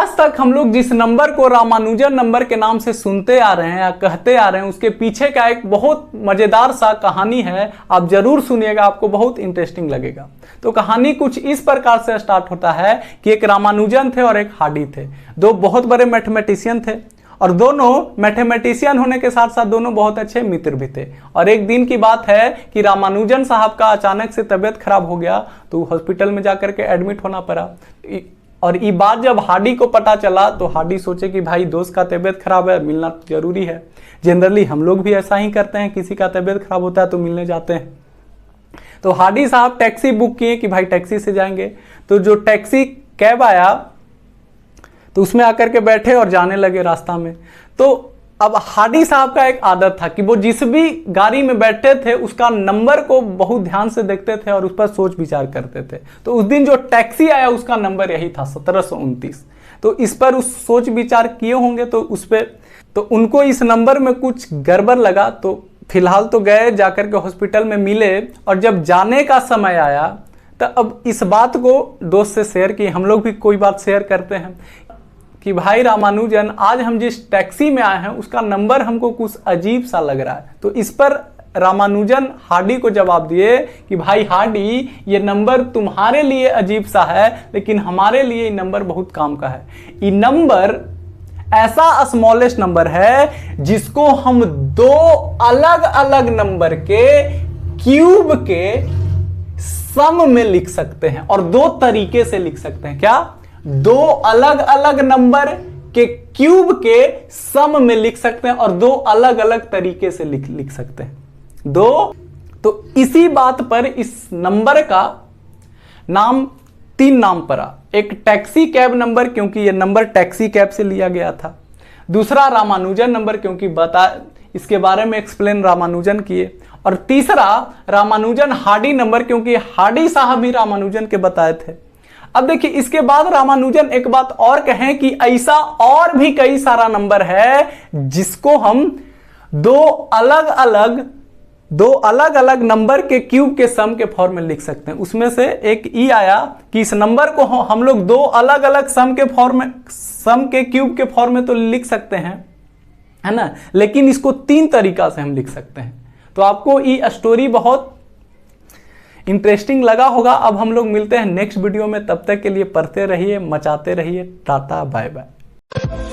आज तक हम लोग जिस नंबर को रामानुजन नंबर के नाम से सुनते आ रहे हैं या कहते आ रहे हैं, उसके पीछे का एक बहुत मजेदार सा कहानी है। आप जरूर सुनिएगा, आपको बहुत इंटरेस्टिंग लगेगा। तो कहानी कुछ इस प्रकार से स्टार्ट होता है कि एक रामानुजन थे और एक हार्डी थे, दो बहुत बड़े मैथमेटिशियन थे, और दोनों मैथमेटिशियन होने के साथ साथ दोनों बहुत अच्छे मित्र भी थे। और एक दिन की बात है कि रामानुजन साहब का अचानक से तबीयत खराब हो गया, तो हॉस्पिटल में जाकर के एडमिट होना पड़ा। और ये बात जब हार्डी को पता चला तो हार्डी सोचे कि भाई दोस्त का तबीयत खराब है, मिलना जरूरी है। जनरली हम लोग भी ऐसा ही करते हैं, किसी का तबीयत खराब होता है तो मिलने जाते हैं। तो हार्डी साहब टैक्सी बुक किए कि भाई टैक्सी से जाएंगे। तो जो टैक्सी कैब आया तो उसमें आकर के बैठे और जाने लगे रास्ता में। तो अब हार्डी साहब का एक आदत था कि वो जिस भी गाड़ी में बैठे थे उसका नंबर को बहुत ध्यान से देखते थे और उस पर सोच विचार करते थे। तो उस दिन जो टैक्सी आया उसका नंबर यही था, 1729। तो इस पर उस सोच विचार किए होंगे तो उस पर तो उनको इस नंबर में कुछ गड़बड़ लगा। तो फिलहाल तो गए, जाकर के हॉस्पिटल में मिले, और जब जाने का समय आया तो अब इस बात को दोस्त से शेयर की। हम लोग भी कोई बात शेयर करते हैं कि भाई रामानुजन, आज हम जिस टैक्सी में आए हैं उसका नंबर हमको कुछ अजीब सा लग रहा है। तो इस पर रामानुजन हार्डी को जवाब दिए कि भाई हार्डी, ये नंबर तुम्हारे लिए अजीब सा है, लेकिन हमारे लिए ये नंबर बहुत काम का है। ये नंबर ऐसा स्मॉलेस्ट नंबर है जिसको हम दो अलग अलग नंबर के क्यूब के सम में लिख सकते हैं, और दो तरीके से लिख सकते हैं। क्या? दो अलग अलग नंबर के क्यूब के सम में लिख सकते हैं और दो अलग अलग तरीके से लिख सकते हैं। तो इसी बात पर इस नंबर का नाम 3 नाम पड़ा। एक टैक्सी कैब नंबर, क्योंकि यह नंबर टैक्सी कैब से लिया गया था। दूसरा रामानुजन नंबर, क्योंकि इसके बारे में एक्सप्लेन रामानुजन किए। और तीसरा रामानुजन हार्डी नंबर, क्योंकि हार्डी साहब ही रामानुजन के बताए थे। अब देखिए, इसके बाद रामानुजन एक बात और कहें कि ऐसा और भी कई सारा नंबर है जिसको हम दो अलग अलग नंबर के क्यूब के सम के फॉर्म में लिख सकते हैं। उसमें से एक ई आया कि इस नंबर को हम लोग दो अलग अलग सम के क्यूब के फॉर्म में तो लिख सकते हैं, है ना, लेकिन इसको 3 तरीका से हम लिख सकते हैं। तो आपको ये स्टोरी बहुत इंटरेस्टिंग लगा होगा। अब हम लोग मिलते हैं नेक्स्ट वीडियो में, तब तक के लिए पढ़ते रहिए, मचाते रहिए। Tata, bye bye.